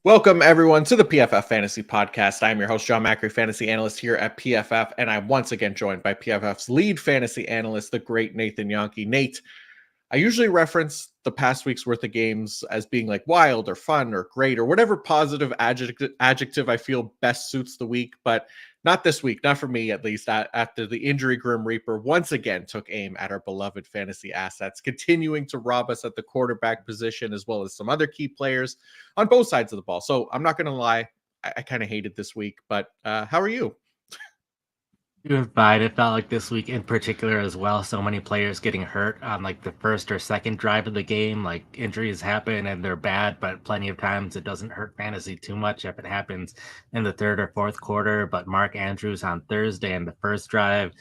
Welcome, everyone, to the PFF Fantasy Podcast. I'm your host, Jon Macri, fantasy analyst here at PFF, and I'm once again joined by PFF's lead fantasy analyst, the great Nathan Jahnke. Nate, I usually reference the past week's worth of games as being like wild or fun or great or whatever positive adjective I feel best suits the week, but not this week, not for me at least. After the injury Grim Reaper once again took aim at our beloved fantasy assets, continuing to rob us at the quarterback position as well as some other key players on both sides of the ball. So I'm not going to lie, I kind of hated this week, but how are you? Doing fine. It felt like this week in particular as well. So many players getting hurt on like the first or second drive of the game. Like injuries happen and they're bad, but plenty of times it doesn't hurt fantasy too much if it happens in the third or fourth quarter. But Mark Andrews on Thursday in the first drive,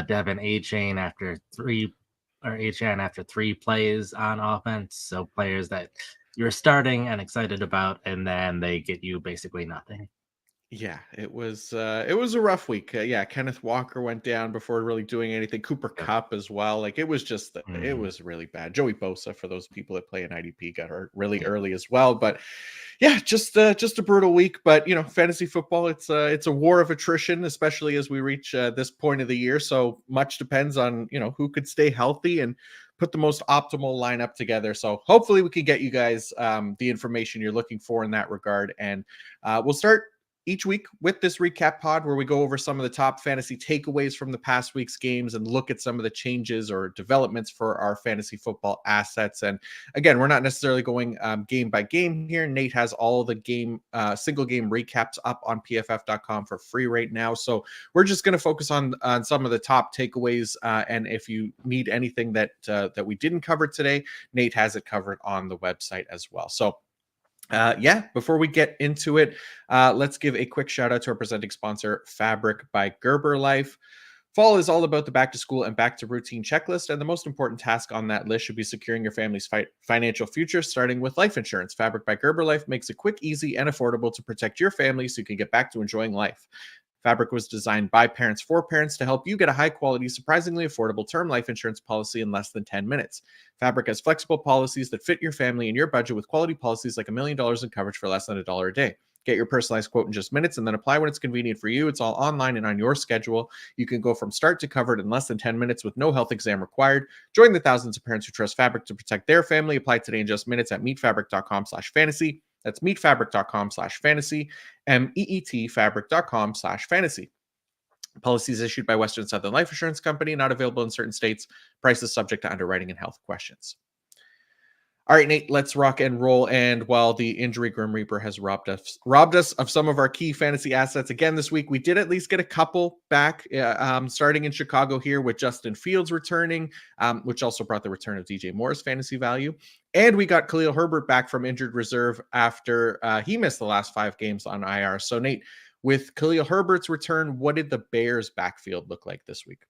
Devin A-Chain after three plays on offense. So players that you're starting and excited about, and then they get you basically nothing. Yeah, it was a rough week. Yeah, Kenneth Walker went down before really doing anything. Cooper Yep. Kupp as well. Like it Mhm. was really bad. Joey Bosa, for those people that play in IDP, got hurt really Yeah. early as well. But yeah, just a brutal week. But fantasy football, it's a war of attrition, especially as we reach this point of the year. So much depends on who could stay healthy and put the most optimal lineup together. So hopefully we can get you guys the information you're looking for in that regard. And we'll start each week with this recap pod where we go over some of the top fantasy takeaways from the past week's games and look at some of the changes or developments for our fantasy football assets. And again, we're not necessarily going game by game here. Nate has all the single game recaps up on pff.com for free right now. So we're just going to focus on some of the top takeaways. And if you need anything that we didn't cover today, Nate has it covered on the website as well. So before we get into it, let's give a quick shout out to our presenting sponsor, Fabric by Gerber Life. Fall is all about the back to school and back to routine checklist, and the most important task on that list should be securing your family's financial future, starting with life insurance. Fabric by Gerber Life makes it quick, easy, and affordable to protect your family so you can get back to enjoying life. Fabric was designed by parents for parents to help you get a high quality, surprisingly affordable term life insurance policy in less than 10 minutes. Fabric has flexible policies that fit your family and your budget with quality policies like $1 million in coverage for less than $1 a day. Get your personalized quote in just minutes and then apply when it's convenient for you. It's all online and on your schedule. You can go from start to covered in less than 10 minutes with no health exam required. Join the thousands of parents who trust Fabric to protect their family. Apply today in just minutes at meetfabric.com/fantasy. That's meetfabric.com/fantasy, meetfabric.com/fantasy. Policies issued by Western Southern Life Assurance Company, not available in certain states. Prices subject to underwriting and health questions. All right, Nate, let's rock and roll. And while the injury Grim Reaper has robbed us of some of our key fantasy assets again this week, we did at least get a couple back, starting in Chicago here with Justin Fields returning, which also brought the return of DJ Moore's fantasy value. And we got Khalil Herbert back from injured reserve after he missed the last 5 games on IR. So, Nate, with Khalil Herbert's return, what did the Bears' backfield look like this week?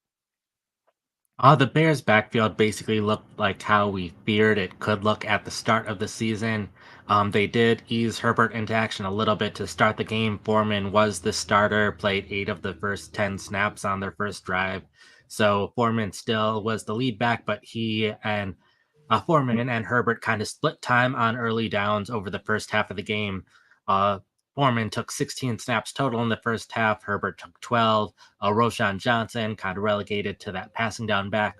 The Bears' backfield basically looked like how we feared it could look at the start of the season. They did ease Herbert into action a little bit to start the game. Foreman was the starter, played 8 of the first 10 snaps on their first drive. So Foreman still was the lead back, but he and Foreman and Herbert kind of split time on early downs over the first half of the game. Uh, Foreman took 16 snaps total in the first half. Herbert took 12. Roshan Johnson kind of relegated to that passing down back.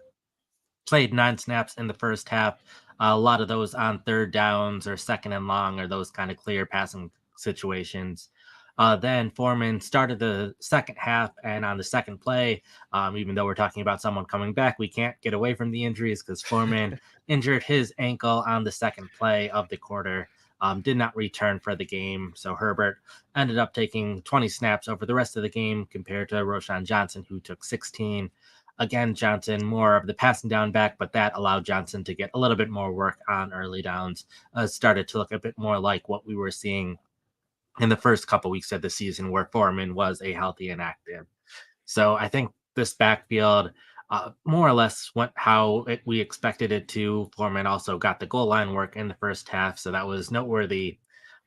Played 9 snaps in the first half. A lot of those on third downs or second and long or those kind of clear passing situations. Then Foreman started the second half, and on the second play, even though we're talking about someone coming back, we can't get away from the injuries because Foreman injured his ankle on the second play of the quarter. Did not return for the game. So Herbert ended up taking 20 snaps over the rest of the game compared to Roshan Johnson, who took 16. Again, Johnson more of the passing down back, but that allowed Johnson to get a little bit more work on early downs. Started to look a bit more like what we were seeing in the first couple weeks of the season where Foreman was a healthy and active. So I think this backfield more or less went how we expected it to. Foreman also got the goal line work in the first half, so that was noteworthy.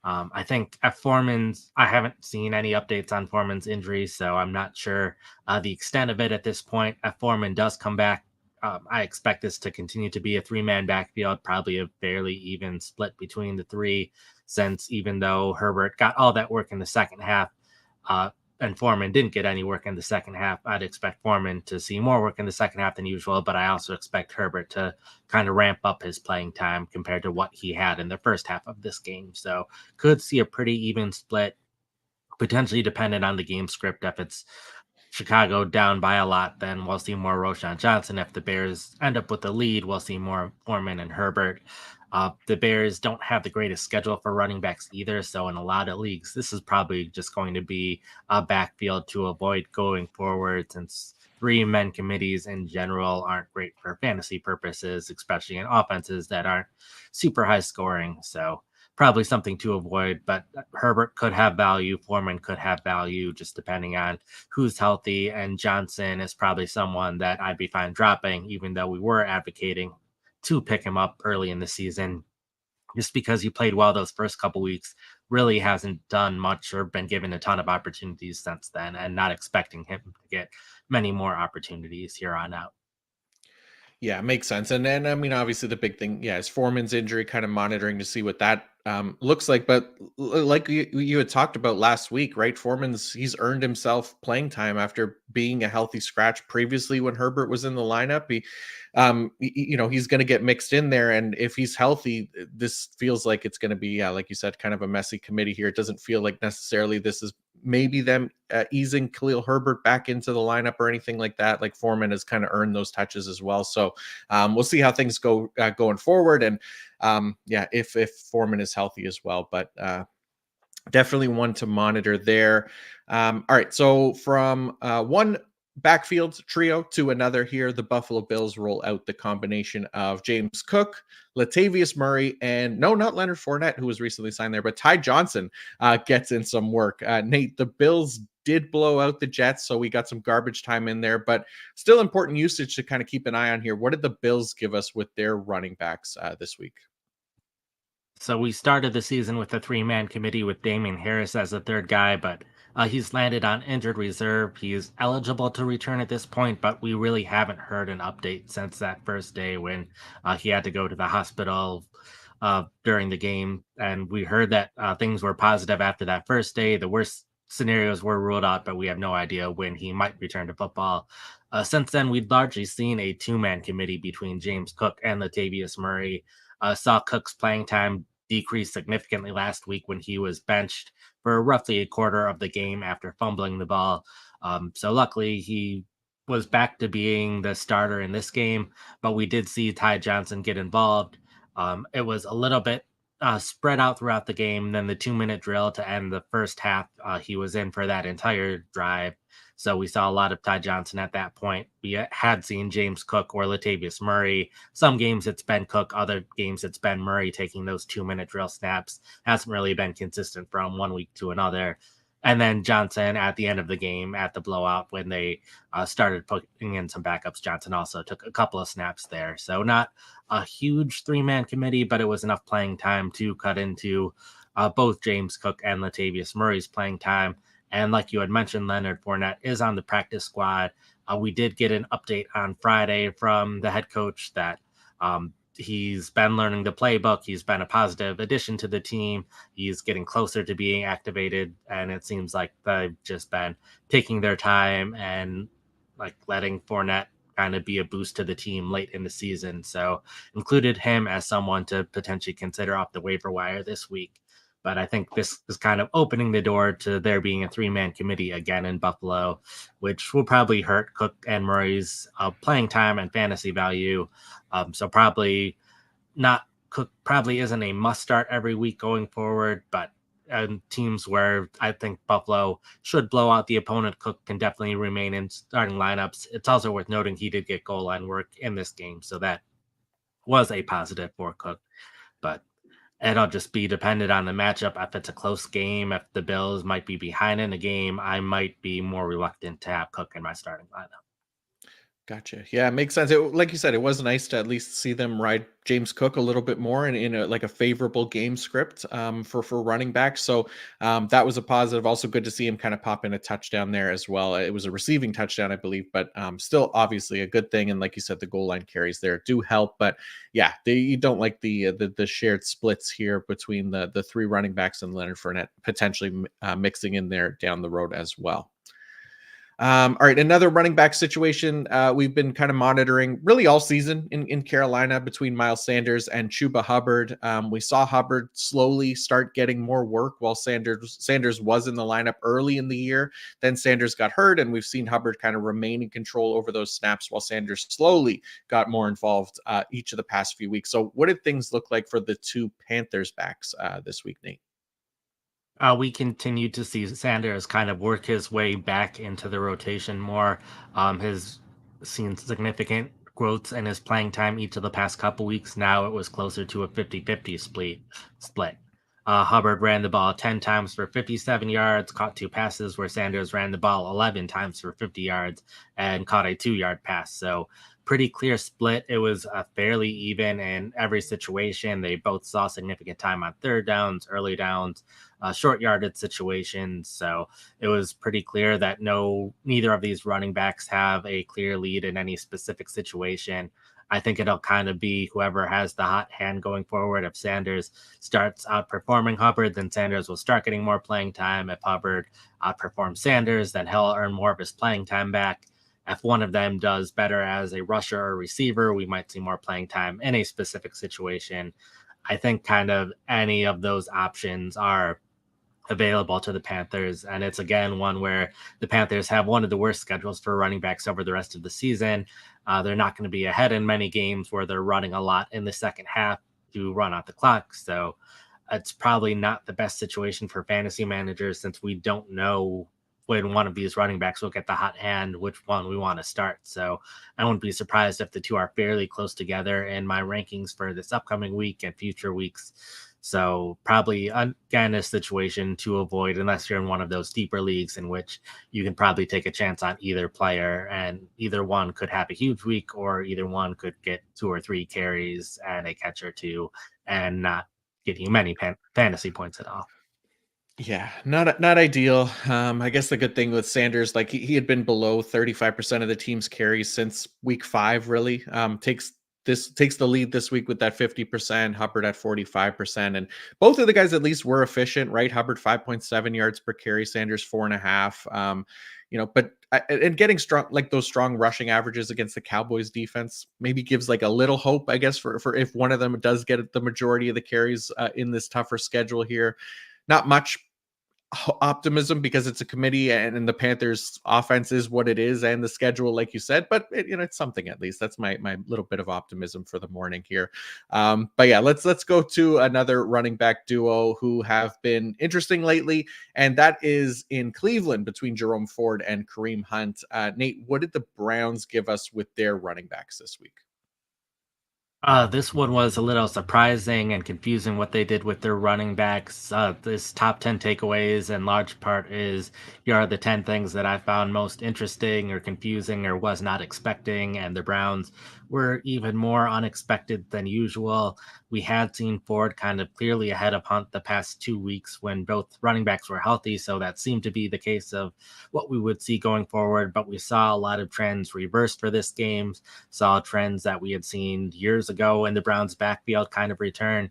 I think at Foreman's, I haven't seen any updates on Foreman's injury, so I'm not sure the extent of it at this point. If Foreman does come back, I expect this to continue to be a 3-man backfield, probably a fairly even split between the three. since even though Herbert got all that work in the second half, uh, and Foreman didn't get any work in the second half, I'd expect Foreman to see more work in the second half than usual, but I also expect Herbert to kind of ramp up his playing time compared to what he had in the first half of this game. So could see a pretty even split, potentially dependent on the game script. If it's Chicago down by a lot, then we'll see more Roshan Johnson. If the Bears end up with the lead, we'll see more Foreman and Herbert. The Bears don't have the greatest schedule for running backs either. So, in a lot of leagues, this is probably just going to be a backfield to avoid going forward, since three men committees in general aren't great for fantasy purposes, especially in offenses that aren't super high scoring. So, probably something to avoid. But Herbert could have value, Foreman could have value, just depending on who's healthy. And Johnson is probably someone that I'd be fine dropping, even though we were advocating to pick him up early in the season, just because he played well those first couple weeks. Really hasn't done much or been given a ton of opportunities since then, and not expecting him to get many more opportunities here on out. Yeah, makes sense. And then, I mean, obviously, the big thing, yeah, is Foreman's injury, kind of monitoring to see what that looks like. But like you had talked about last week, right? He's earned himself playing time after being a healthy scratch previously when Herbert was in the lineup. He's going to get mixed in there, and if he's healthy, this feels like it's going to be, yeah, like you said, kind of a messy committee here. It doesn't feel like necessarily this is maybe them easing Khalil Herbert back into the lineup or anything like that. Like Foreman has kind of earned those touches as well. So we'll see how things go going forward. And yeah, if Foreman is healthy as well, but definitely one to monitor there. All right. So from one backfield trio to another here, the Buffalo Bills roll out the combination of James Cook, Latavius Murray, and no, not Leonard Fournette, who was recently signed there, but Ty Johnson gets in some work. Nate, the Bills did blow out the Jets, so we got some garbage time in there, but still important usage to kind of keep an eye on here. What did the Bills give us with their running backs this week? So we started the season with a three-man committee with Damian Harris as the third guy, but he's landed on injured reserve. He's eligible to return at this point, but we really haven't heard an update since that first day when he had to go to the hospital during the game. And we heard that things were positive after that first day. The worst scenarios were ruled out, but we have no idea when he might return to football. Since then, we've largely seen a two-man committee between James Cook and Latavius Murray. Saw Cook's playing time decreased significantly last week when he was benched for roughly a quarter of the game after fumbling the ball. So luckily, he was back to being the starter in this game, but we did see Ty Johnson get involved. It was a little bit spread out throughout the game. Then the 2 minute drill to end the first half, he was in for that entire drive. So we saw a lot of Ty Johnson at that point. We had seen James Cook or Latavius Murray. Some games it's been Cook, other games it's been Murray taking those 2 minute drill snaps. Hasn't really been consistent from one week to another. And then Johnson at the end of the game at the blowout when they started putting in some backups, Johnson also took a couple of snaps there. So not a huge three-man committee, but it was enough playing time to cut into both James Cook and Latavius Murray's playing time. And like you had mentioned, Leonard Fournette is on the practice squad. We did get an update on Friday from the head coach that he's been learning the playbook. He's been a positive addition to the team. He's getting closer to being activated. And it seems like they've just been taking their time and like letting Fournette kind of be a boost to the team late in the season. So included him as someone to potentially consider off the waiver wire this week. But I think this is kind of opening the door to there being a three-man committee again in Buffalo, which will probably hurt Cook and Murray's playing time and fantasy value. So probably not Cook probably isn't a must start every week going forward, but teams where I think Buffalo should blow out the opponent, Cook can definitely remain in starting lineups. It's also worth noting he did get goal line work in this game, so that was a positive for Cook. But it'll just be dependent on the matchup. If it's a close game, if the Bills might be behind in the game, I might be more reluctant to have Cook in my starting lineup. Gotcha. Yeah, it makes sense. Like you said, it was nice to at least see them ride James Cook a little bit more in a like a favorable game script for running back. So that was a positive. Also, good to see him kind of pop in a touchdown there as well. It was a receiving touchdown, I believe, but still obviously a good thing. And like you said, the goal line carries there do help. But yeah, you don't like the shared splits here between the three running backs and Leonard Fournette potentially mixing in there down the road as well. All right, another running back situation we've been kind of monitoring really all season in Carolina between Miles Sanders and Chuba Hubbard. We saw Hubbard slowly start getting more work while Sanders was in the lineup early in the year. Then Sanders got hurt, and we've seen Hubbard kind of remain in control over those snaps while Sanders slowly got more involved each of the past few weeks. So, what did things look like for the two Panthers backs this week, Nate? We continue to see Sanders kind of work his way back into the rotation more. Has seen significant growth in his playing time each of the past couple weeks. Now it was closer to a 50-50 split. Hubbard ran the ball 10 times for 57 yards, caught two passes where Sanders ran the ball 11 times for 50 yards and caught a 2-yard pass. So pretty clear split. It was fairly even in every situation. They both saw significant time on third downs, early downs, short yardage situations. So it was pretty clear that neither of these running backs have a clear lead in any specific situation. I think it'll kind of be whoever has the hot hand going forward. If Sanders starts outperforming Hubbard, then Sanders will start getting more playing time. If Hubbard outperforms Sanders, then he'll earn more of his playing time back. If one of them does better as a rusher or receiver, we might see more playing time in a specific situation. I think kind of any of those options are available to the Panthers. And it's again one where the Panthers have one of the worst schedules for running backs over the rest of the season. They're not going to be ahead in many games where they're running a lot in the second half to run out the clock. So it's probably not the best situation for fantasy managers since we don't know when one of these running backs will get the hot hand, which one we want to start. So I wouldn't be surprised if the two are fairly close together in my rankings for this upcoming week and future weeks. So probably again a situation to avoid unless you're in one of those deeper leagues in which you can probably take a chance on either player and either one could have a huge week or either one could get 2 or 3 carries and a catch or two and not get you many fantasy points at all. Yeah, not ideal. I guess the good thing with Sanders, like he had been below 35% of the team's carries since week 5, really. Takes the lead this week with that 50%, Hubbard at 45%. And both of the guys at least were efficient, right? Hubbard 5.7 yards per carry, Sanders 4.5. But and getting strong like those strong rushing averages against the Cowboys defense maybe gives like a little hope, I guess, for if one of them does get the majority of the carries in this tougher schedule here. Not much optimism because it's a committee and the Panthers offense is what it is and the schedule like you said, but it's something. At least that's my little bit of optimism for the morning here. But yeah, let's go to another running back duo who have been interesting lately, and that is in Cleveland between Jerome Ford and Kareem Hunt. Nate, what did the Browns give us with their running backs this week? This one was a little surprising and confusing what they did with their running backs. This top 10 takeaways in large part is here are the 10 things that I found most interesting or confusing or was not expecting. And the Browns were even more unexpected than usual. We had seen Ford kind of clearly ahead of Hunt the past 2 weeks when both running backs were healthy. So that seemed to be the case of what we would see going forward. But we saw a lot of trends reversed for this game, saw trends that we had seen years ago in the Browns backfield kind of return.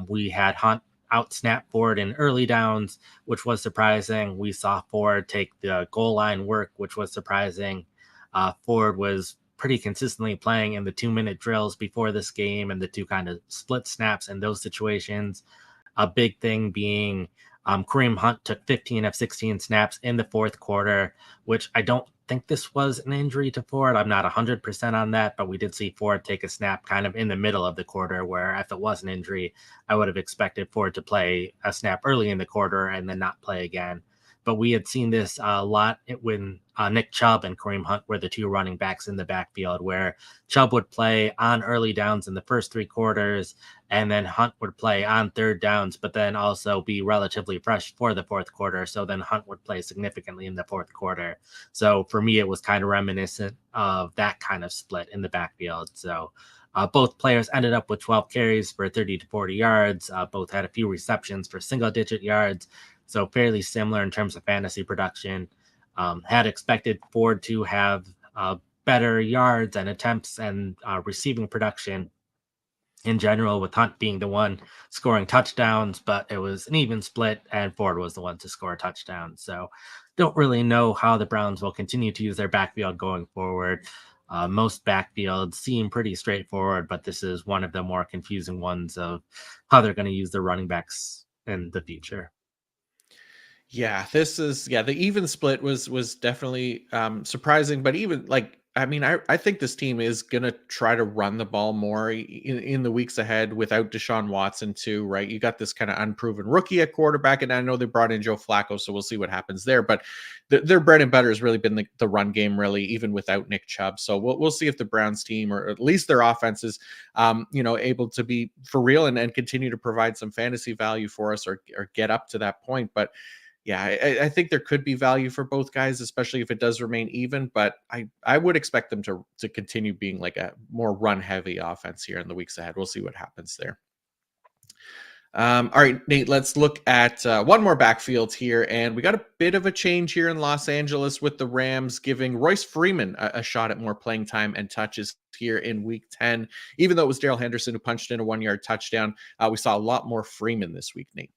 We had Hunt out snap Ford in early downs, which was surprising. We saw Ford take the goal line work, which was surprising. Ford was pretty consistently playing in the 2-minute drills before this game and the two kind of split snaps in those situations. A big thing being Kareem Hunt took 15 of 16 snaps in the fourth quarter, which I don't think this was an injury to Ford. I'm not 100% on that, but we did see Ford take a snap kind of in the middle of the quarter where if it was an injury, I would have expected Ford to play a snap early in the quarter and then not play again. But we had seen this a lot when Nick Chubb and Kareem Hunt were the two running backs in the backfield, where Chubb would play on early downs in the first 3 quarters and then Hunt would play on third downs, but then also be relatively fresh for the fourth quarter. So then Hunt would play significantly in the fourth quarter. So for me, it was kind of reminiscent of that kind of split in the backfield. So both players ended up with 12 carries for 30 to 40 yards. Both had a few receptions for single digit yards. So fairly similar in terms of fantasy production. Had expected Ford to have better yards and attempts and receiving production in general, with Hunt being the one scoring touchdowns, but it was an even split, and Ford was the one to score a touchdown. So, don't really know how the Browns will continue to use their backfield going forward. Most backfields seem pretty straightforward, but this is one of the more confusing ones of how they're going to use their running backs in the future. Yeah, this is the even split was definitely surprising, but even like I mean, I think this team is gonna try to run the ball more in the weeks ahead without Deshaun Watson too, right? You got this kind of unproven rookie at quarterback, and I know they brought in Joe Flacco, so we'll see what happens there. But their bread and butter has really been the run game, really, even without Nick Chubb. So we'll see if the Browns team, or at least their offense, is able to be for real and continue to provide some fantasy value for us, or get up to that point. But yeah, I think there could be value for both guys, especially if it does remain even. But I would expect them to continue being like a more run heavy offense here in the weeks ahead. We'll see what happens there. All right, Nate, let's look at one more backfield here. And we got a bit of a change here in Los Angeles with the Rams giving Royce Freeman a shot at more playing time and touches here in week 10. Even though it was Darrell Henderson who punched in a 1-yard touchdown, we saw a lot more Freeman this week, Nate.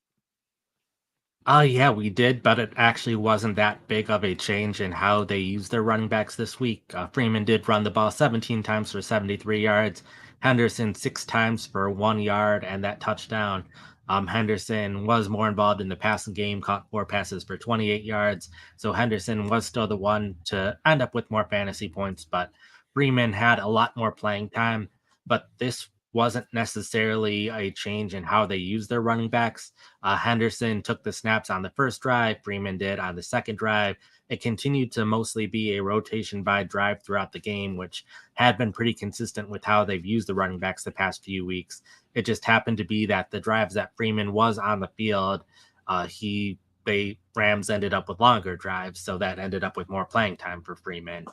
Oh, yeah, we did, but it actually wasn't that big of a change in how they used their running backs this week. Freeman did run the ball 17 times for 73 yards, Henderson 6 times for 1 yard and that touchdown. Henderson was more involved in the passing game, caught 4 passes for 28 yards. So Henderson was still the one to end up with more fantasy points, but Freeman had a lot more playing time. But this wasn't necessarily a change in how they use their running backs. Henderson took the snaps on the first drive, Freeman did on the second drive. It continued to mostly be a rotation by drive throughout the game, which had been pretty consistent with how they've used the running backs the past few weeks. It just happened to be that the drives that Freeman was on the field, they Rams ended up with longer drives, so that ended up with more playing time for Freeman.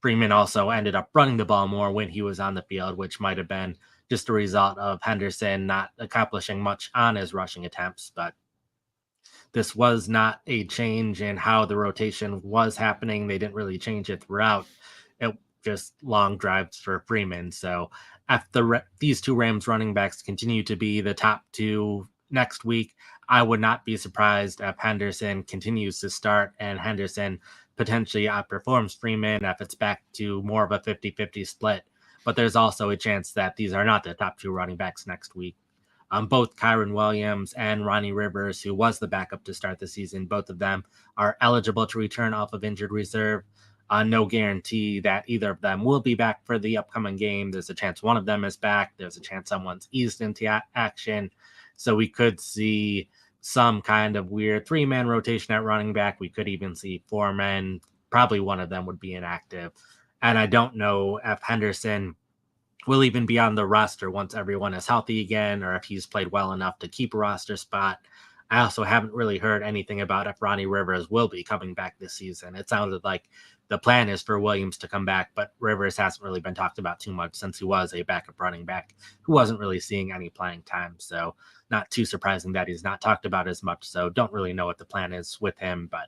Freeman also ended up running the ball more when he was on the field, which might have been just a result of Henderson not accomplishing much on his rushing attempts. But this was not a change in how the rotation was happening. They didn't really change it throughout. It just long drives for Freeman. So after these two Rams running backs continue to be the top two next week, I would not be surprised if Henderson continues to start and Henderson potentially outperforms Freeman if it's back to more of a 50-50 split. But there's also a chance that these are not the top two running backs next week. Both Kyron Williams and Ronnie Rivers, who was the backup to start the season, both of them are eligible to return off of injured reserve. No guarantee that either of them will be back for the upcoming game. There's a chance one of them is back. There's a chance someone's eased into action. So we could see some kind of weird 3-man rotation at running back. We could even see 4 men. Probably one of them would be inactive. And I don't know if Henderson will even be on the roster once everyone is healthy again, or if he's played well enough to keep a roster spot. I also haven't really heard anything about if Ronnie Rivers will be coming back this season. It sounded like the plan is for Williams to come back, but Rivers hasn't really been talked about too much since he was a backup running back who wasn't really seeing any playing time. So not too surprising that he's not talked about as much. So don't really know what the plan is with him, but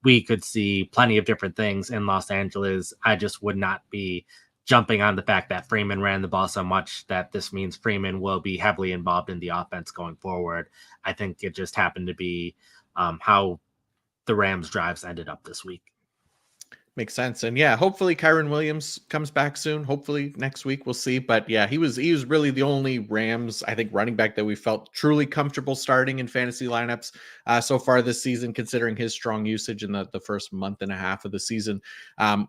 we could see plenty of different things in Los Angeles. I just would not be jumping on the fact that Freeman ran the ball so much that this means Freeman will be heavily involved in the offense going forward. I think it just happened to be how the Rams drives ended up this week. Makes sense. And yeah, hopefully Kyron Williams comes back soon. Hopefully next week we'll see. But yeah, he was really the only Rams, I think, running back that we felt truly comfortable starting in fantasy lineups so far this season, considering his strong usage in the first month and a half of the season.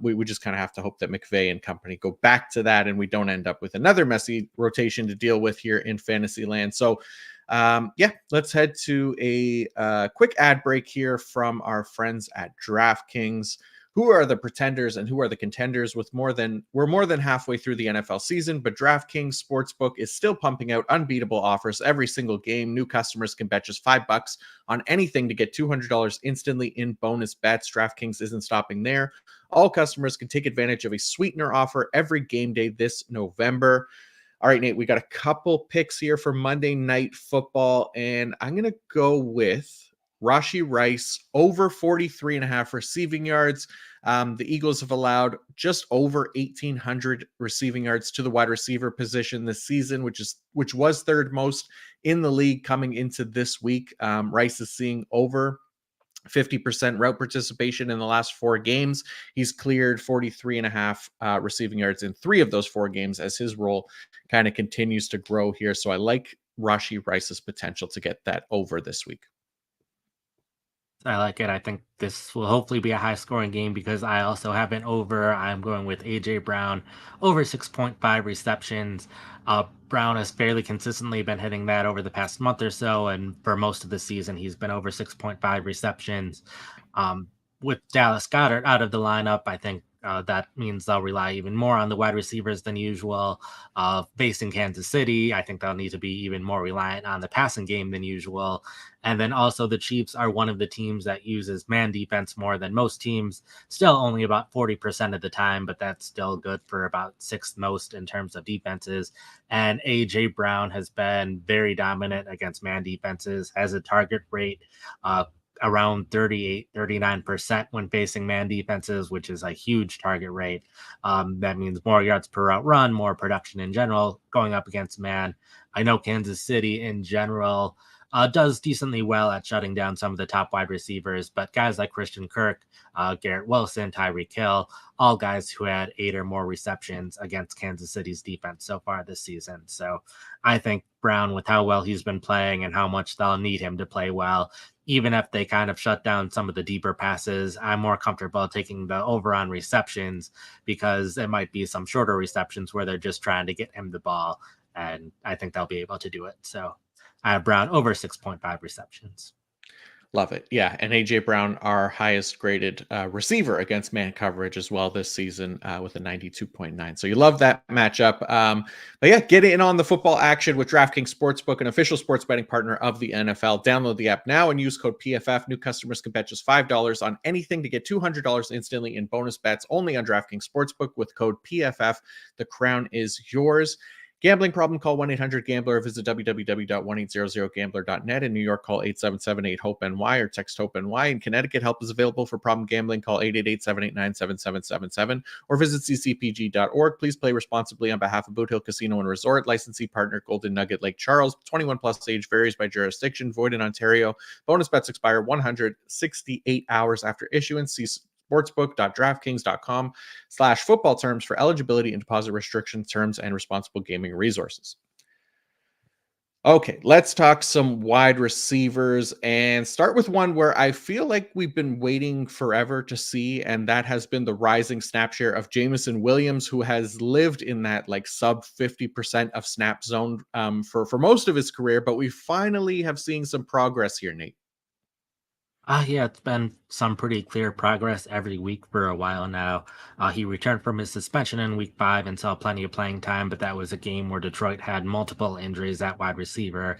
We just kind of have to hope that McVay and company go back to that and we don't end up with another messy rotation to deal with here in fantasy land. So let's head to a quick ad break here from our friends at DraftKings. who are the pretenders and who are the contenders. We're more than halfway through the NFL season, but DraftKings Sportsbook is still pumping out unbeatable offers every single game. New customers can bet just $5 on anything to get $200 instantly in bonus bets. DraftKings isn't stopping there. All customers can take advantage of a sweetener offer every game day this November. All right, Nate, we got a couple picks here for Monday Night Football, and I'm going to go with Rashee Rice over 43 and a half receiving yards. The Eagles have allowed just over 1,800 receiving yards to the wide receiver position this season, which was third most in the league coming into this week. Rice is seeing over 50% route participation in the last 4 games. He's cleared 43 and a half receiving yards in 3 of those 4 games as his role kind of continues to grow here. So I like Rashee Rice's potential to get that over this week. I like it. I think this will hopefully be a high scoring game because I also have an over. I'm going with AJ Brown over 6.5 receptions. Brown has fairly consistently been hitting that over the past month or so, and for most of the season, he's been over 6.5 receptions. Um, with Dallas Goedert out of the lineup, I think that means they'll rely even more on the wide receivers than usual. Facing Kansas City, I think they'll need to be even more reliant on the passing game than usual. And then also the Chiefs are one of the teams that uses man defense more than most teams, still only about 40% of the time, but that's still good for about 6th most in terms of defenses. And A.J. Brown has been very dominant against man defenses, has a target rate around 38-39% when facing man defenses, which is a huge target rate. That means more yards per route run, more production in general going up against man. I know Kansas City in general does decently well at shutting down some of the top wide receivers, but guys like Christian Kirk, Garrett Wilson, Tyreek Hill, all guys who had 8 or more receptions against Kansas City's defense so far this season. So I think Brown, with how well he's been playing and how much they'll need him to play well, even if they kind of shut down some of the deeper passes, I'm more comfortable taking the over on receptions because it might be some shorter receptions where they're just trying to get him the ball. And I think they'll be able to do it. So I have Brown over 6.5 receptions. Love it. Yeah. And AJ Brown, our highest graded receiver against man coverage as well this season with a 92.9. So you love that matchup. But yeah, get in on the football action with DraftKings Sportsbook, an official sports betting partner of the NFL. Download the app now and use code PFF. New customers can bet just $5 on anything to get $200 instantly in bonus bets only on DraftKings Sportsbook with code PFF. The crown is yours. Gambling problem, call 1-800-GAMBLER or visit www.1800gambler.net. In New York, call 877-8-HOPE-NY or text HOPE-NY. In Connecticut, help is available for problem gambling. Call 888-789-7777 or visit ccpg.org. Please play responsibly on behalf of Boot Hill Casino and Resort. Licensee partner, Golden Nugget Lake Charles. 21 plus age varies by jurisdiction. Void in Ontario. Bonus bets expire 168 hours after issuance. See sportsbook.draftkings.com/football terms for eligibility and deposit restriction terms and responsible gaming resources. Okay, let's talk some wide receivers and start with one where I feel like we've been waiting forever to see, and that has been the rising snap share of Jameson Williams, who has lived in that like sub 50% of snap zone for most of his career, but we finally have seen some progress here, Nate. Yeah, it's been some pretty clear progress every week for a while now. He returned from his suspension in week 5 and saw plenty of playing time, but that was a game where Detroit had multiple injuries at wide receiver.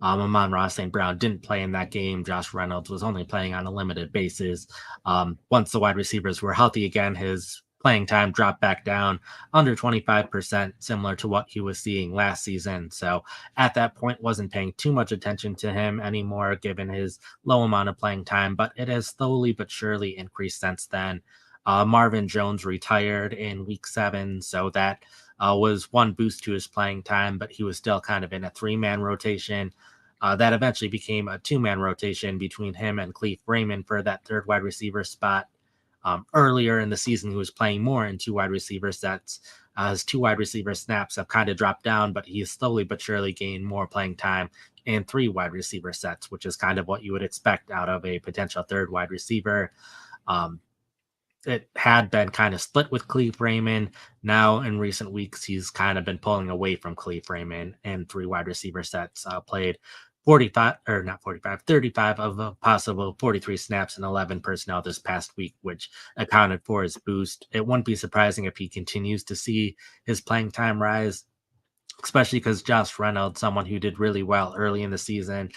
Amon-Ra St. Brown didn't play in that game. Josh Reynolds was only playing on a limited basis. Once the wide receivers were healthy again, his playing time dropped back down under 25%, similar to what he was seeing last season. So at that point, wasn't paying too much attention to him anymore, given his low amount of playing time, but it has slowly but surely increased since then. Marvin Jones retired in week 7, so that was one boost to his playing time, but he was still kind of in a 3-man rotation. That eventually became a 2-man rotation between him and Cleve Raymond for that third wide receiver spot. Earlier in the season, he was playing more in 2 wide receiver sets. His 2 wide receiver snaps have kind of dropped down, but he's slowly but surely gained more playing time in 3 wide receiver sets, which is kind of what you would expect out of a potential third wide receiver. It had been kind of split with Cleve Raymond. Now, in recent weeks, he's kind of been pulling away from Cleve Raymond, and 3 wide receiver sets played 45 or not 45, 35 of a possible 43 snaps and 11 personnel this past week, which accounted for his boost. It wouldn't be surprising if he continues to see his playing time rise, especially because Josh Reynolds, someone who did really well early in the season,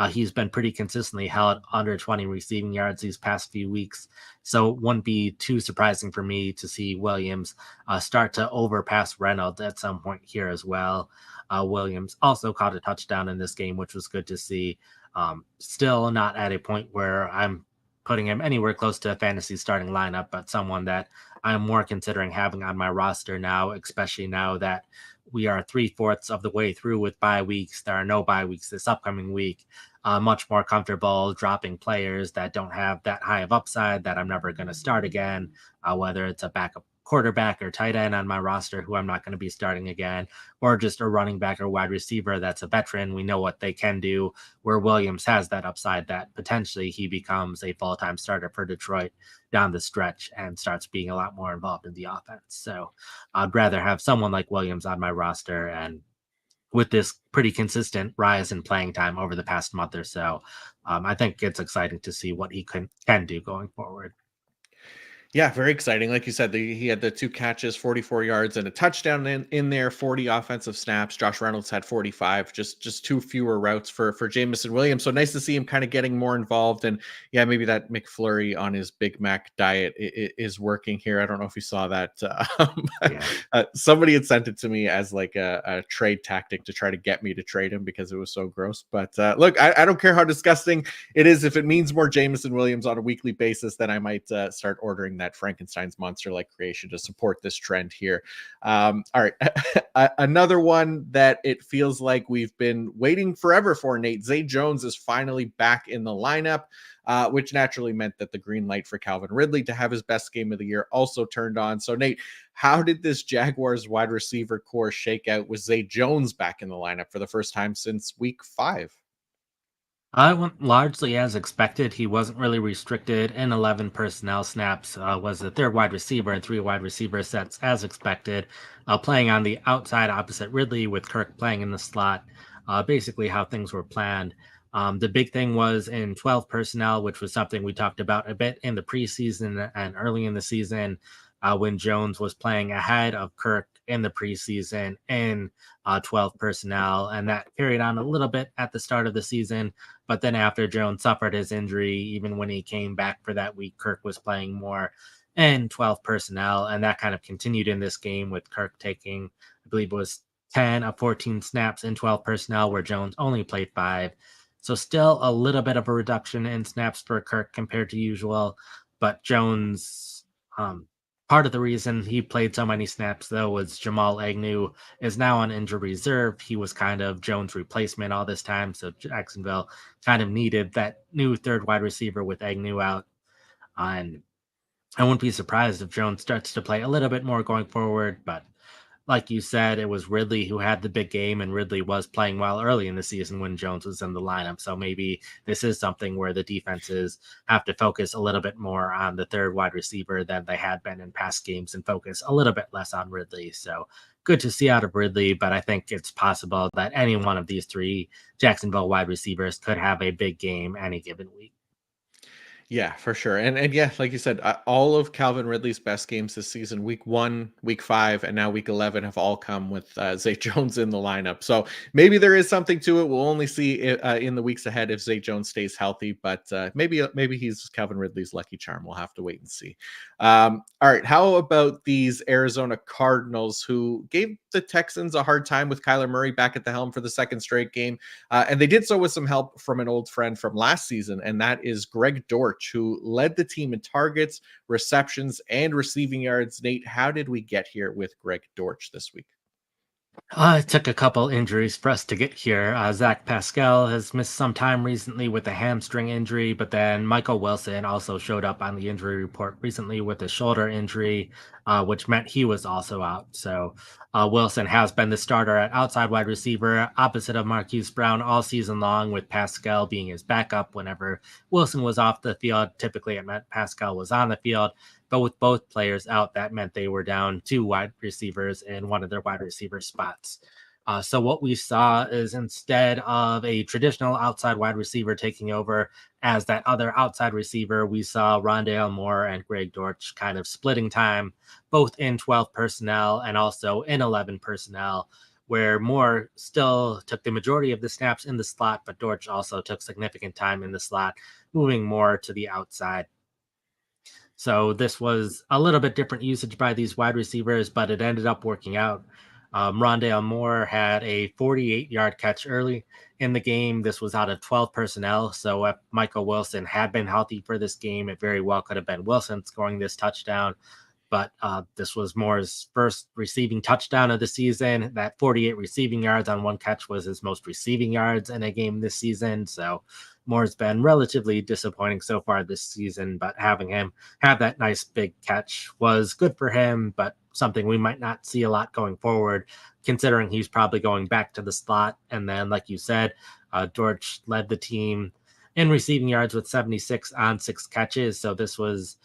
he's been pretty consistently held under 20 receiving yards these past few weeks. So it wouldn't be too surprising for me to see Williams start to overpass Reynolds at some point here as well. Williams also caught a touchdown in this game, which was good to see. Still not at a point where I'm putting him anywhere close to a fantasy starting lineup, but someone that I'm more considering having on my roster now, especially now that we are three-fourths of the way through with bye weeks. There are no bye weeks this upcoming week. Much more comfortable dropping players that don't have that high of upside that I'm never going to start again, whether it's a backup quarterback or tight end on my roster who I'm not going to be starting again, or just a running back or wide receiver that's a veteran. We know what they can do, where Williams has that upside that potentially he becomes a full-time starter for Detroit down the stretch and starts being a lot more involved in the offense. So I'd rather have someone like Williams on my roster. And with this pretty consistent rise in playing time over the past month or so, I think it's exciting to see what he can do going forward. Yeah, very exciting. Like you said, he had the 2 catches, 44 yards and a touchdown in there, 40 offensive snaps. Josh Reynolds had 45, just 2 fewer routes for Jameson Williams. So nice to see him kind of getting more involved. And yeah, maybe that McFlurry on his Big Mac diet is working here. I don't know if you saw that. Yeah. Somebody had sent it to me as like a trade tactic to try to get me to trade him because it was so gross. But look, I don't care how disgusting it is. If it means more Jameson Williams on a weekly basis, then I might start ordering that Frankenstein's monster like creation to support this trend here. All right. Another one that it feels like we've been waiting forever for, Nate. Zay Jones is finally back in the lineup, which naturally meant that the green light for Calvin Ridley to have his best game of the year also turned on. So, Nate, how did this Jaguars wide receiver core shake out with Zay Jones back in the lineup for the first time since week 5? I went largely as expected. He wasn't really restricted in 11 personnel snaps, was the third wide receiver and 3 wide receiver sets as expected, playing on the outside opposite Ridley with Kirk playing in the slot, basically how things were planned. The big thing was in 12 personnel, which was something we talked about a bit in the preseason and early in the season, when Jones was playing ahead of Kirk in the preseason in 12 personnel. And that carried on a little bit at the start of the season. But then after Jones suffered his injury, even when he came back for that week, Kirk was playing more in 12 personnel. And that kind of continued in this game with Kirk taking, I believe it was 10 of 14 snaps in 12 personnel, where Jones only played 5. So still a little bit of a reduction in snaps for Kirk compared to usual. But Jones, part of the reason he played so many snaps, though, was Jamal Agnew is now on injury reserve. He was kind of Jones' replacement all this time. So Jacksonville kind of needed that new third wide receiver with Agnew out. And I wouldn't be surprised if Jones starts to play a little bit more going forward. But like you said, it was Ridley who had the big game, and Ridley was playing well early in the season when Jones was in the lineup. So maybe this is something where the defenses have to focus a little bit more on the third wide receiver than they had been in past games and focus a little bit less on Ridley. So good to see out of Ridley, but I think it's possible that any one of these 3 Jacksonville wide receivers could have a big game any given week. Yeah, for sure. And yeah, like you said, all of Calvin Ridley's best games this season, week 1, week 5, and now week 11 have all come with Zay Jones in the lineup. So maybe there is something to it. We'll only see it, in the weeks ahead if Zay Jones stays healthy, but maybe he's Calvin Ridley's lucky charm. We'll have to wait and see. All right, how about these Arizona Cardinals who gave the Texans a hard time with Kyler Murray back at the helm for the second straight game? And they did so with some help from an old friend from last season, and that is Greg Dortch, who led the team in targets, receptions, and receiving yards. Nate, how did we get here with Greg Dortch this week? It took a couple injuries for us to get here. Zach Pascal has missed some time recently with a hamstring injury, but then Michael Wilson also showed up on the injury report recently with a shoulder injury, which meant he was also out. So Wilson has been the starter at outside wide receiver opposite of Marquise Brown all season long, with Pascal being his backup whenever Wilson was off the field. Typically, it meant Pascal was on the field. But with both players out, that meant they were down 2 wide receivers in one of their wide receiver spots. So what we saw is instead of a traditional outside wide receiver taking over as that other outside receiver, we saw Rondale Moore and Greg Dortch kind of splitting time, both in 12 personnel and also in 11 personnel, where Moore still took the majority of the snaps in the slot, but Dortch also took significant time in the slot, moving more to the outside. So this was a little bit different usage by these wide receivers, but it ended up working out. Rondale Moore had a 48-yard catch early in the game. This was out of 12 personnel. So if Michael Wilson had been healthy for this game, it very well could have been Wilson scoring this touchdown. But this was Moore's first receiving touchdown of the season. That 48 receiving yards on one catch was his most receiving yards in a game this season. So Moore's been relatively disappointing so far this season, but having him have that nice big catch was good for him, but something we might not see a lot going forward, considering he's probably going back to the slot. And then, like you said, George led the team in receiving yards with 76 on 6 catches. So this was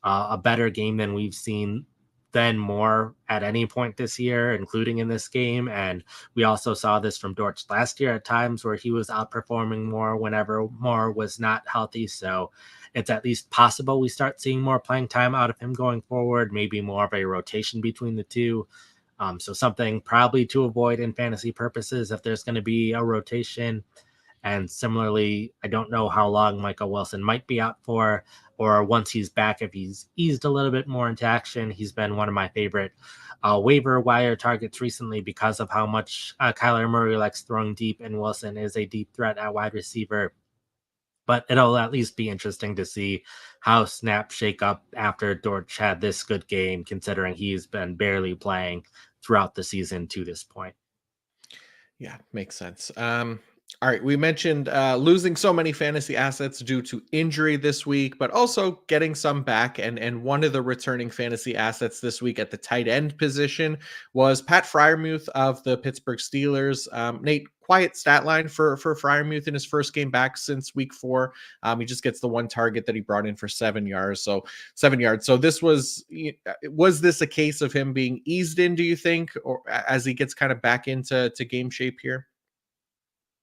a better game than we've seen then Moore at any point this year, including in this game. And we also saw this from Dortch last year at times where he was outperforming Moore whenever Moore was not healthy. So it's at least possible we start seeing more playing time out of him going forward, maybe more of a rotation between the two. So something probably to avoid in fantasy purposes if there's going to be a rotation. And similarly, I don't know how long Michael Wilson might be out for, or once he's back, if he's eased a little bit more into action. He's been one of my favorite waiver wire targets recently because of how much Kyler Murray likes throwing deep, and Wilson is a deep threat at wide receiver. But it'll at least be interesting to see how snaps shake up after Dortch had this good game, considering he's been barely playing throughout the season to this point. Yeah, makes sense. All right, we mentioned losing so many fantasy assets due to injury this week, but also getting some back. And one of the returning fantasy assets this week at the tight end position was Pat Fryermuth of the Pittsburgh Steelers. Nate, quiet stat line for Fryermuth in his first game back since week 4. He just gets the one target that he brought in for 7 yards. So 7 yards. So this was this a case of him being eased in? Do you think, or as he gets kind of back into game shape here?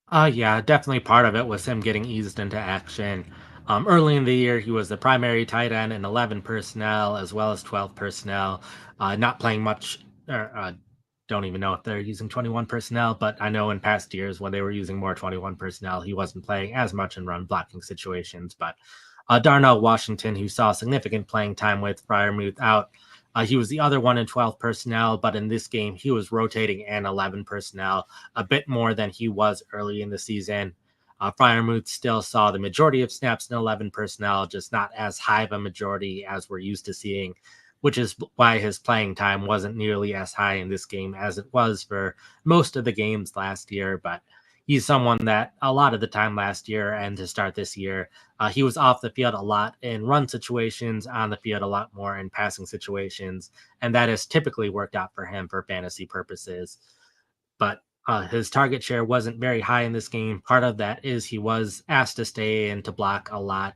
Yeah, definitely part of it was him getting eased into action. Early in the year, he was the primary tight end in 11 personnel as well as 12 personnel, not playing much. Don't even know if they're using 21 personnel, but I know in past years when they were using more 21 personnel, he wasn't playing as much in run blocking situations. But Darnell Washington, who saw significant playing time with Fryermuth out, he was the other one in 12 personnel, but in this game, he was rotating in 11 personnel a bit more than he was early in the season. Fryermuth still saw the majority of snaps in 11 personnel, just not as high of a majority as we're used to seeing, which is why his playing time wasn't nearly as high in this game as it was for most of the games last year. But he's someone that a lot of the time last year and to start this year, he was off the field a lot in run situations, on the field a lot more in passing situations, and that has typically worked out for him for fantasy purposes. But his target share wasn't very high in this game. Part of that is he was asked to stay and to block a lot,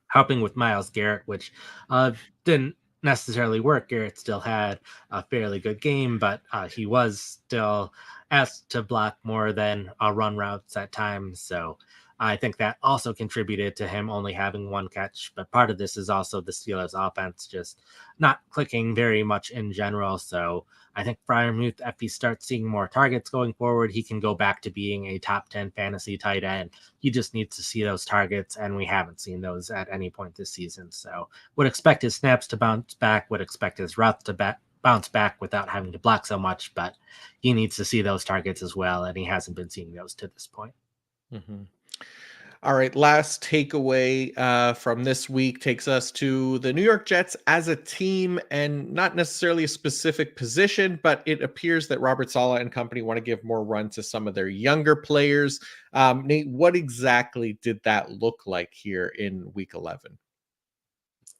helping with Miles Garrett, which didn't necessarily work. Garrett still had a fairly good game, but he was still asked to block more than run routes at times. So I think that also contributed to him only having one catch. But part of this is also the Steelers' offense just not clicking very much in general. So I think Fryermuth, if he starts seeing more targets going forward, he can go back to being a top 10 fantasy tight end. He just needs to see those targets, and we haven't seen those at any point this season. So would expect his snaps to bounce back, would expect his routes to bounce back without having to block so much, but he needs to see those targets as well, and he hasn't been seeing those to this point. Mhm. All right, last takeaway from this week takes us to the New York Jets as a team, and not necessarily a specific position, but it appears that Robert Saleh and company want to give more run to some of their younger players. Nate, what exactly did that look like here in Week 11?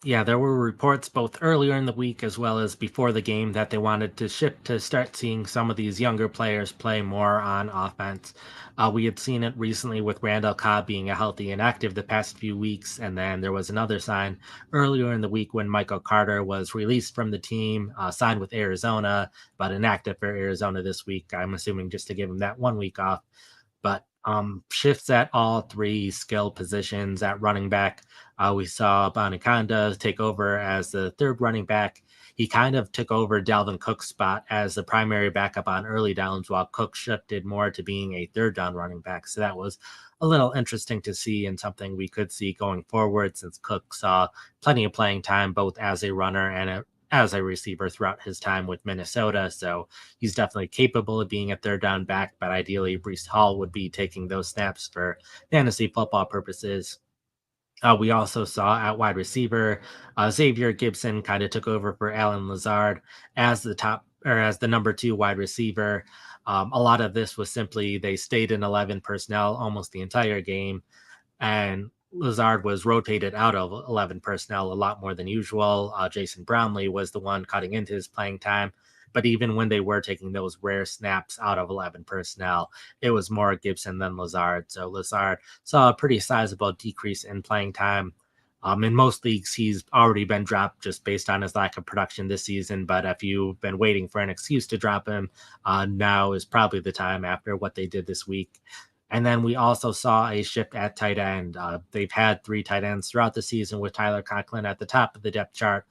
Yeah, there were reports both earlier in the week as well as before the game that they wanted to shift to start seeing some of these younger players play more on offense. We had seen it recently with Randall Cobb being a healthy and active the past few weeks, and then there was another sign earlier in the week when Michael Carter was released from the team, signed with Arizona, but inactive for Arizona this week. I'm assuming just to give him that 1 week off. But shifts at all three skill positions at running back. We saw Bonaconda take over as the third running back. He kind of took over Dalvin Cook's spot as the primary backup on early downs, while Cook shifted more to being a third down running back. So that was a little interesting to see and something we could see going forward since Cook saw plenty of playing time both as a runner and as a receiver throughout his time with Minnesota. So he's definitely capable of being a third down back, but ideally, Brees Hall would be taking those snaps for fantasy football purposes. We also saw at wide receiver, Xavier Gibson kind of took over for Alan Lazard as the top or as the number two wide receiver. A lot of this was simply they stayed in 11 personnel almost the entire game, and Lazard was rotated out of 11 personnel a lot more than usual. Jason Brownlee was the one cutting into his playing time. But even when they were taking those rare snaps out of 11 personnel, it was more Gibson than Lazard. So Lazard saw a pretty sizable decrease in playing time. In most leagues, he's already been dropped just based on his lack of production this season. But if you've been waiting for an excuse to drop him, now is probably the time after what they did this week. And then we also saw a shift at tight end. They've had three tight ends throughout the season with Tyler Conklin at the top of the depth chart,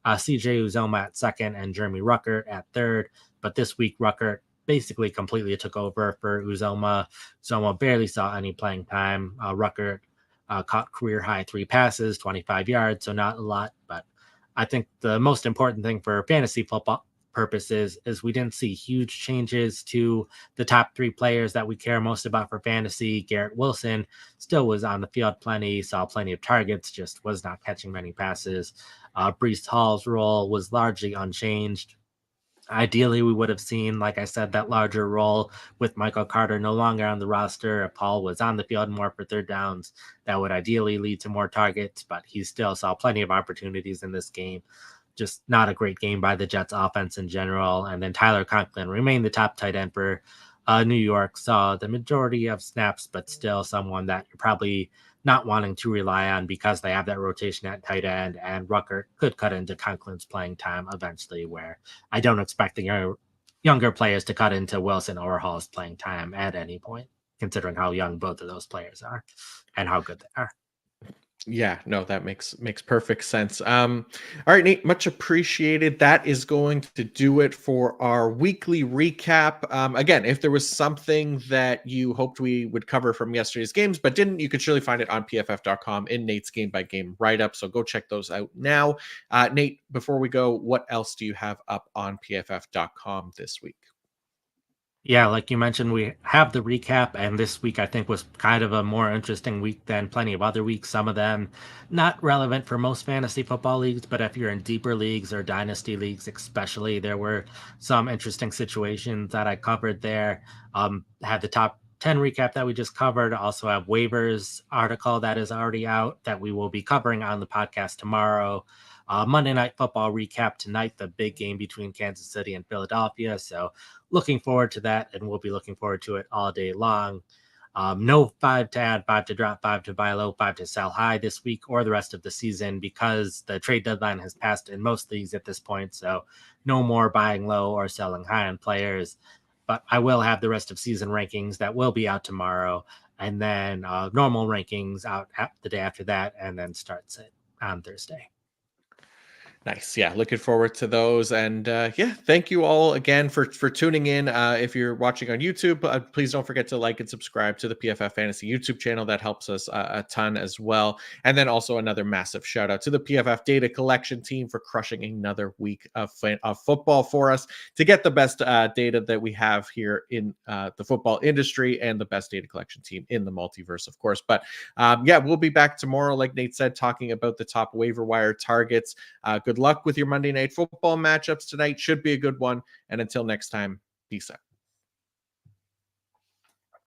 CJ Uzoma at second, and Jeremy Ruckert at third. But this week, Ruckert basically completely took over for Uzoma. Uzoma barely saw any playing time. Ruckert caught career high 3 passes, 25 yards, so not a lot. But I think the most important thing for fantasy football purposes is we didn't see huge changes to the top three players that we care most about for fantasy. Garrett Wilson still was on the field plenty, saw plenty of targets, just was not catching many passes. Brees Hall's role was largely unchanged. Ideally, we would have seen, like I said, that larger role with Michael Carter no longer on the roster. If Paul was on the field more for third downs, that would ideally lead to more targets, but he still saw plenty of opportunities in this game. Just not a great game by the Jets offense in general. And then Tyler Conklin remained the top tight end for New York, saw the majority of snaps, but still someone that you're probably not wanting to rely on because they have that rotation at tight end, and Rucker could cut into Conklin's playing time eventually, where I don't expect the younger players to cut into Wilson or Hall's playing time at any point, considering how young both of those players are and how good they are. Yeah, no, that makes perfect sense. All right, Nate, much appreciated. That is going to do it for our weekly recap. Again, if there was something that you hoped we would cover from yesterday's games but didn't, you could surely find it on pff.com in Nate's game by game write up. So go check those out now. Nate, before we go, what else do you have up on pff.com this week? Yeah, like you mentioned, we have the recap, and this week I think was kind of a more interesting week than plenty of other weeks. Some of them not relevant for most fantasy football leagues, but if you're in deeper leagues or dynasty leagues, especially, there were some interesting situations that I covered there. Had the top 10 recap that we just covered. Also have waivers article that is already out that we will be covering on the podcast tomorrow. Monday Night Football recap tonight, the big game between Kansas City and Philadelphia. So looking forward to that, and we'll be looking forward to it all day long. No five to add, five to drop, five to buy low, five to sell high this week or the rest of the season because the trade deadline has passed in most leagues at this point. So no more buying low or selling high on players. But I will have the rest of season rankings that will be out tomorrow, and then normal rankings out the day after that, and then starts it on Thursday. Nice. Yeah, looking forward to those. And yeah, thank you all again for tuning in. If you're watching on YouTube, please don't forget to like and subscribe to the PFF Fantasy YouTube channel. That helps us a ton as well. And then also another massive shout out to the PFF Data Collection team for crushing another week of football for us to get the best data that we have here in the football industry and the best data collection team in the multiverse, of course. But yeah, we'll be back tomorrow, like Nate said, talking about the top waiver wire targets. Good luck with your Monday Night Football matchups tonight. Should be a good one. And until next time, peace out.